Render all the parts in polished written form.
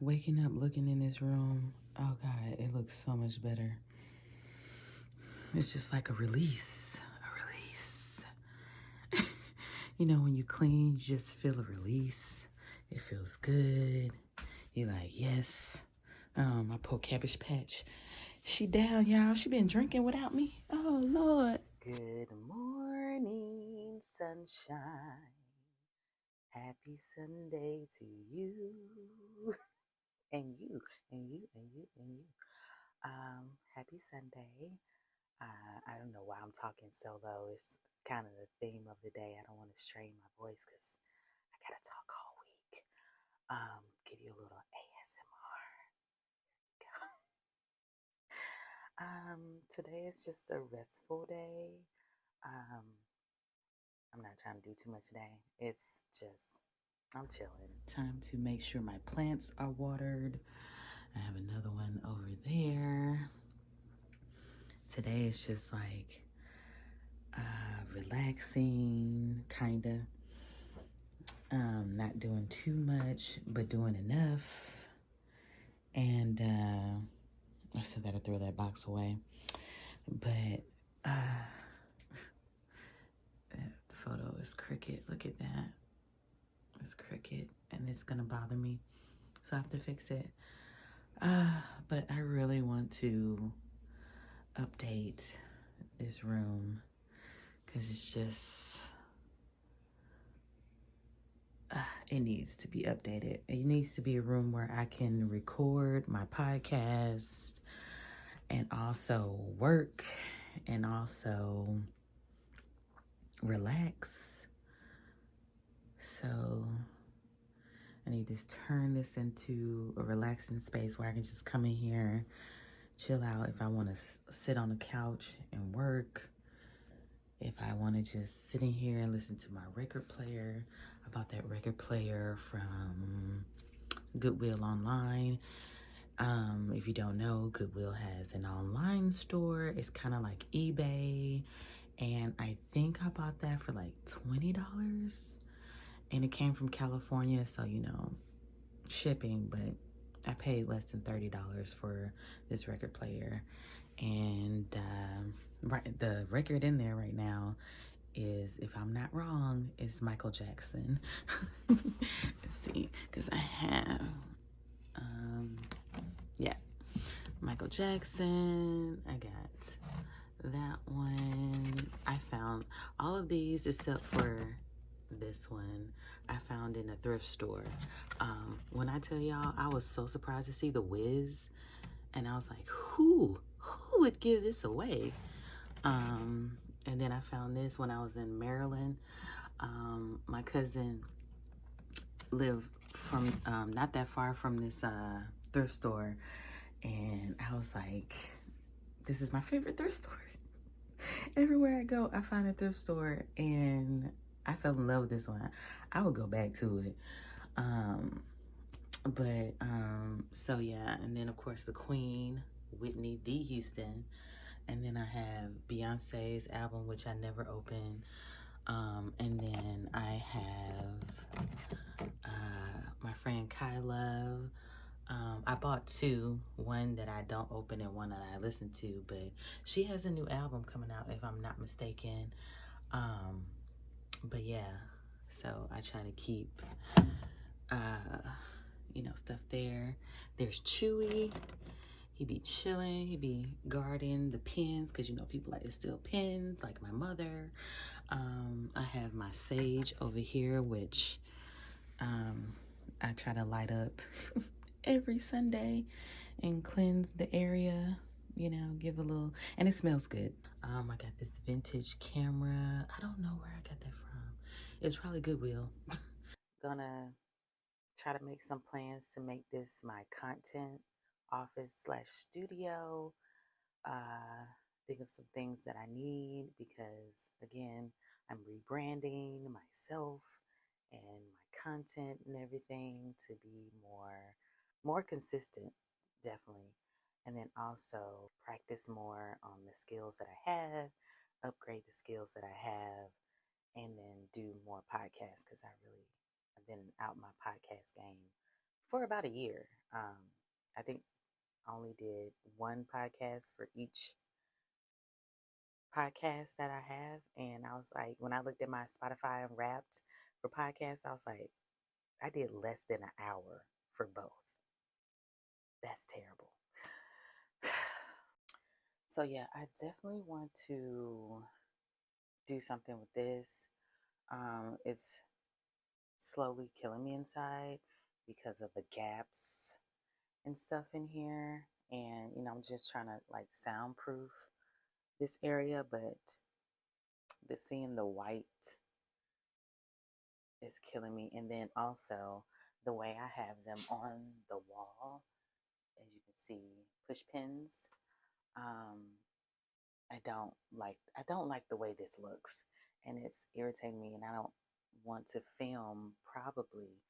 Waking up, looking in this room, oh God, it looks so much better. It's just like a release, a release. You know, when you clean, you just feel a release. It feels good. You're like, yes. My poor Cabbage Patch. She down, y'all. She been drinking without me. Oh, Lord. Good morning, sunshine. Happy Sunday to you. And you, and you, and you, and you. Happy Sunday. I don't know why I'm talking solo. It's kind of the theme of the day. I don't want to strain my voice because I got to talk all week. Give you a little ASMR. Today is just a restful day. I'm not trying to do too much today. It's just, I'm chilling. Time to make sure my plants are watered. I have another one over there. Today is just like relaxing, kind of. Not doing too much, but doing enough. And I still got to throw that box away. But that photo is crooked. Look at that. It's crooked, and it's going to bother me. So I have to fix it. But I really want to update this room because it's just it needs to be updated. It needs to be a room where I can record my podcast and also work and also relax. So I need to turn this into a relaxing space where I can just come in here, chill out. If I want to sit on the couch and work, if I want to just sit in here and listen to my record player. I bought that record player from Goodwill Online. If you don't know, Goodwill has an online store. It's kind of like eBay. And I think I bought that for like $20. And it came from California, so, you know, shipping, but I paid less than $30 for this record player. And the record in there right now is, if I'm not wrong, is Michael Jackson. Let's see, because I have, yeah, Michael Jackson. I got that one. I found all of these except for this one. I found in a thrift store. When I tell y'all, I was so surprised to see the Wiz, and I was like, who would give this away? And then I found this when I was in Maryland. My cousin lived from not that far from this thrift store, and I was like, this is my favorite thrift store. Everywhere I go, I find a thrift store, and I fell in love with this one. I would go back to it. So yeah, and then of course the Queen, Whitney D. Houston, and then I have Beyonce's album, which I never opened, and then I have my friend Kai Love. I bought two, one that I don't open and one that I listen to, but she has a new album coming out, if I'm not mistaken. But yeah, so I try to keep you know, stuff there. There's Chewy. He be chilling. He be guarding the pins, because you know people like to steal pins, like my mother. I have my sage over here, which I try to light up every Sunday and cleanse the area, you know, give a little, and it smells good. I got this vintage camera. I don't know where I got that from. It's probably Goodwill. Gonna try to make some plans to make this my content office / studio. Think of some things that I need because, again, I'm rebranding myself and my content and everything to be more consistent, definitely. And then also practice more on the skills that I have, upgrade the skills that I have, and then do more podcasts because I've been out my podcast game for about a year. I think I only did one podcast for each podcast that I have. And I was like, when I looked at my Spotify and Wrapped for podcasts, I was like, I did less than an hour for both. That's terrible. So yeah, I definitely want to do something with this. It's slowly killing me inside because of the gaps and stuff in here. And, I'm just trying to like soundproof this area, but seeing the white is killing me. And then also the way I have them on the wall, as you can see, push pins. I don't like the way this looks, and it's irritating me, and I don't want to film probably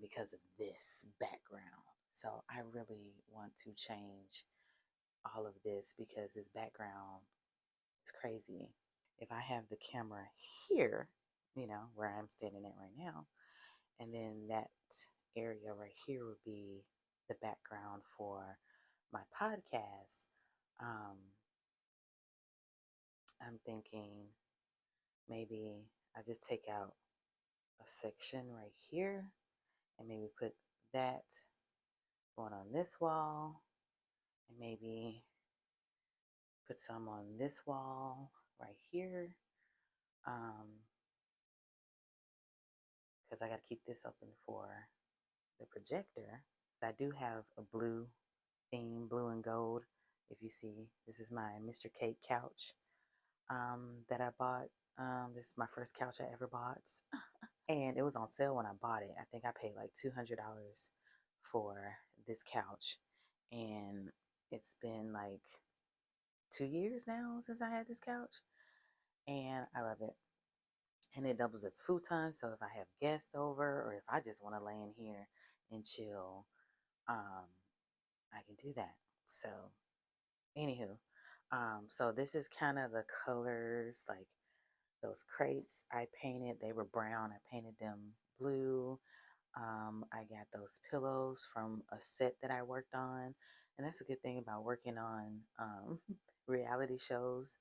because of this background. So I really want to change all of this because this background is crazy. If I have the camera here, where I'm standing at right now, and then that area right here would be the background for my podcast. I'm thinking maybe I just take out a section right here and maybe put that going on this wall, and maybe put some on this wall right here, because I got to keep this open for the projector. I do have a blue theme, blue and gold. If you see, this is my Mr. Cake couch that I bought. This is my first couch I ever bought. And it was on sale when I bought it. I think I paid like $200 for this couch. And it's been like 2 years now since I had this couch. And I love it. And it doubles as futon. So if I have guests over or if I just want to lay in here and chill, I can do that. So, anywho, so this is kind of the colors, like those crates I painted. They were brown. I painted them blue. I got those pillows from a set that I worked on. And that's a good thing about working on reality shows.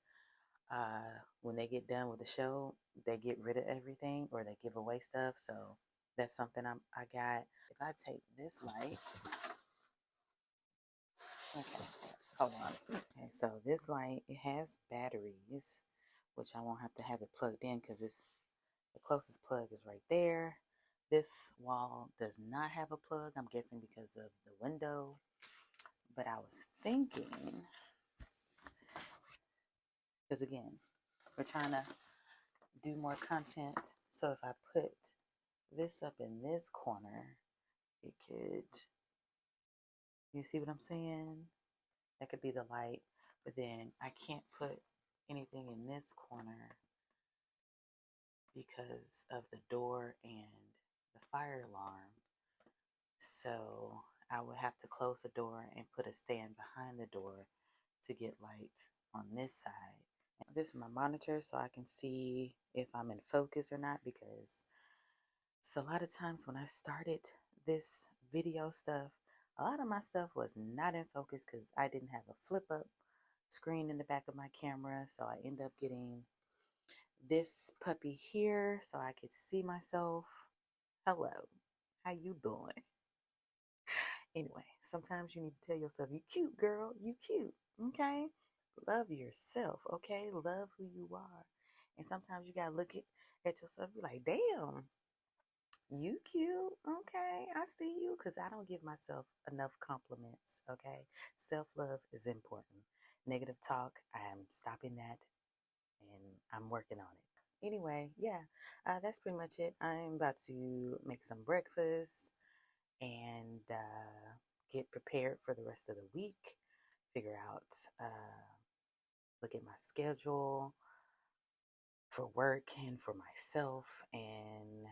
When they get done with the show, they get rid of everything or they give away stuff. So that's something I got. If I take this light, okay, hold on. Okay, so this light, it has batteries, which I won't have to have it plugged in because the closest plug is right there. This wall does not have a plug, I'm guessing because of the window. But I was thinking, because again, we're trying to do more content. So if I put this up in this corner, it could, you see what I'm saying? That could be the light. But then I can't put anything in this corner because of the door and the fire alarm. So I would have to close the door and put a stand behind the door to get light on this side. And this is my monitor so I can see if I'm in focus or not, because it's a lot of times when I started this video stuff, a lot of my stuff was not in focus because I didn't have a flip up screen in the back of my camera. So I end up getting this puppy here so I could see myself. Hello, how you doing? Anyway, sometimes you need to tell yourself, you cute, girl, you cute, okay? Love yourself, okay? Love who you are. And sometimes you gotta look at yourself, be like, damn, you cute, okay? I see you, because I don't give myself enough compliments, okay? Self-love is important. Negative talk, I'm stopping that, and I'm working on it. Anyway, yeah, that's pretty much it. I'm about to make some breakfast and get prepared for the rest of the week. Figure out, look at my schedule for work and for myself. And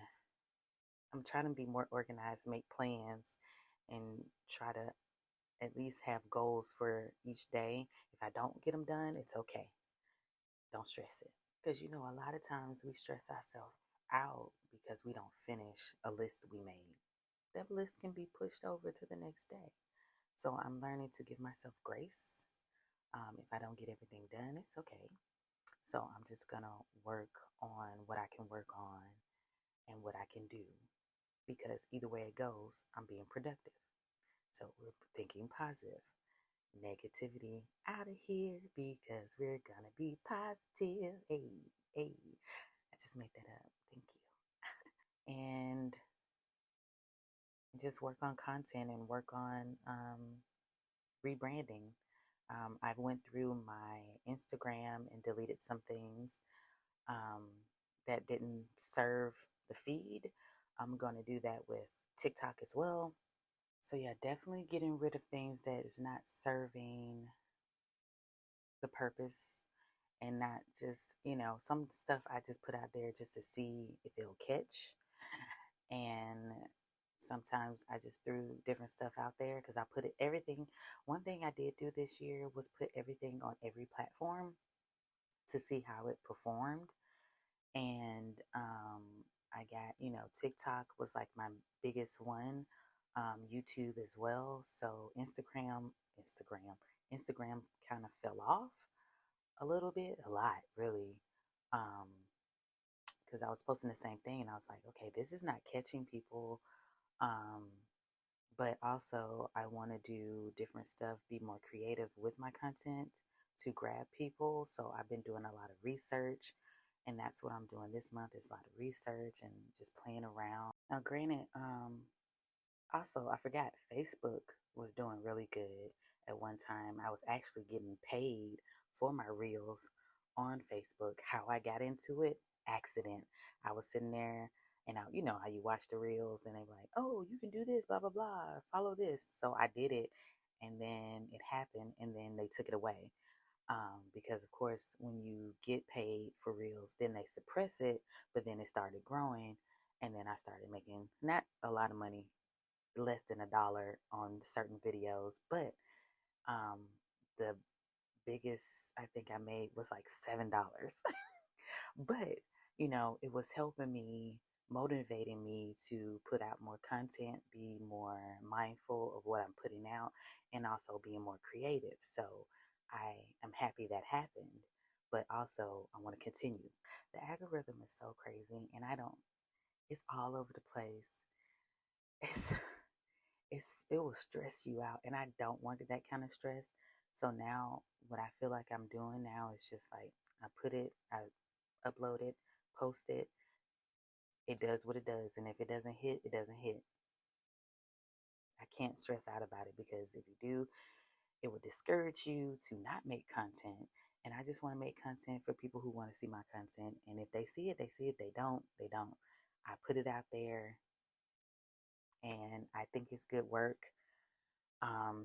I'm trying to be more organized, make plans, and try to at least have goals for each day. If I don't get them done, it's okay. Don't stress it. Because, a lot of times we stress ourselves out because we don't finish a list we made. that list can be pushed over to the next day. So I'm learning to give myself grace. If I don't get everything done, it's okay. So I'm just gonna work on what I can work on and what I can do, because either way it goes, I'm being productive. So we're thinking positive. Negativity out of here because we're gonna be positive. Hey, hey. I just made that up. Thank you. And just work on content and work on rebranding. I went through my Instagram and deleted some things um, that didn't serve the feed. I'm going to do that with TikTok as well. So, yeah, definitely getting rid of things that is not serving the purpose, and not just, some stuff I just put out there just to see if it'll catch. And sometimes I just threw different stuff out there because I put everything. One thing I did do this year was put everything on every platform to see how it performed. And I got, TikTok was like my biggest one, YouTube as well. So Instagram kind of fell off a little bit, a lot, really. Because I was posting the same thing and I was like, okay, this is not catching people. Um, but also, I want to do different stuff, be more creative with my content to grab people. So I've been doing a lot of research, and that's what I'm doing this month is a lot of research and just playing around. Now, granted, also, I forgot Facebook was doing really good at one time. I was actually getting paid for my reels on Facebook. How I got into it, accident. I was sitting there and how you watch the reels and they were like, oh, you can do this, blah, blah, blah, follow this. So I did it, and then it happened, and then they took it away. Because of course, when you get paid for reels, then they suppress it, but then it started growing, and then I started making not a lot of money, less than $1 on certain videos, but um, the biggest I think I made was like $7. But it was helping me, motivating me to put out more content, be more mindful of what I'm putting out, and also being more creative. So I am happy that happened, but also I want to continue. The algorithm is so crazy, and it's all over the place. It's it will stress you out, and I don't want that kind of stress. So now what I feel like I'm doing now is just like I upload it, post it, it does what it does, and if it doesn't hit, it doesn't hit. I can't stress out about it, because if you do, it will discourage you to not make content. And I just want to make content for people who want to see my content, and if they see it, they see it. They don't, they don't. I put it out there, and I think it's good work.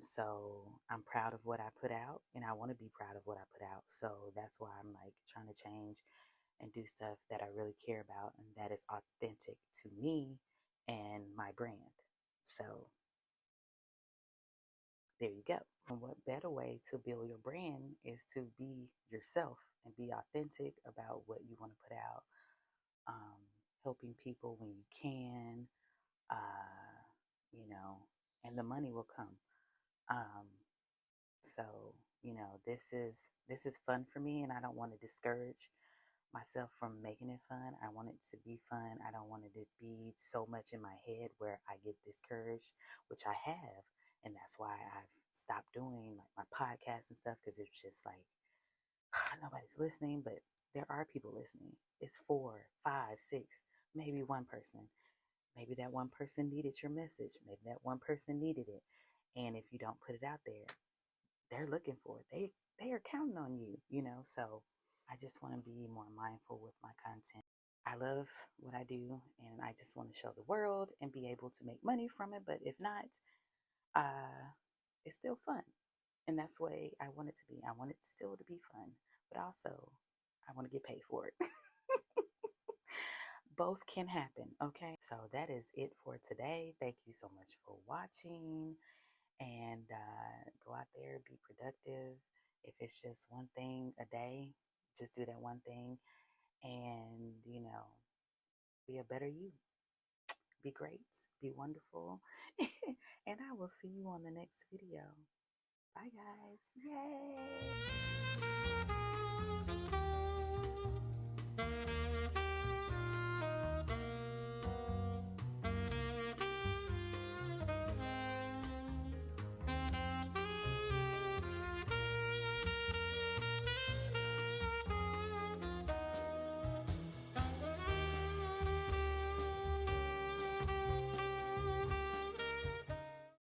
So I'm proud of what I put out, and I want to be proud of what I put out. So that's why I'm like trying to change and do stuff that I really care about and that is authentic to me and my brand. So there you go. And what better way to build your brand is to be yourself and be authentic about what you want to put out. Helping people when you can, uh, and the money will come. Um, So, this is fun for me, and I don't want to discourage myself from making it fun. I want it to be fun. I don't want it to be so much in my head where I get discouraged, which I have. And that's why I've stopped doing like my podcasts and stuff, because it's just like nobody's listening, but there are people listening. It's 4, 5, 6, maybe one person. Maybe that one person needed your message. Maybe that one person needed it. And if you don't put it out there, they're looking for it. They are counting on you. So I just want to be more mindful with my content. I love what I do, and I just want to show the world and be able to make money from it. But if not, it's still fun. And that's the way I want it to be. I want it still to be fun, but also I want to get paid for it. Both can happen, okay? So that is it for today. Thank you so much for watching. And go out there, be productive. If it's just one thing a day, just do that one thing, and be a better you. be great, be wonderful, and I will see you on the next video. Bye, guys. Yay!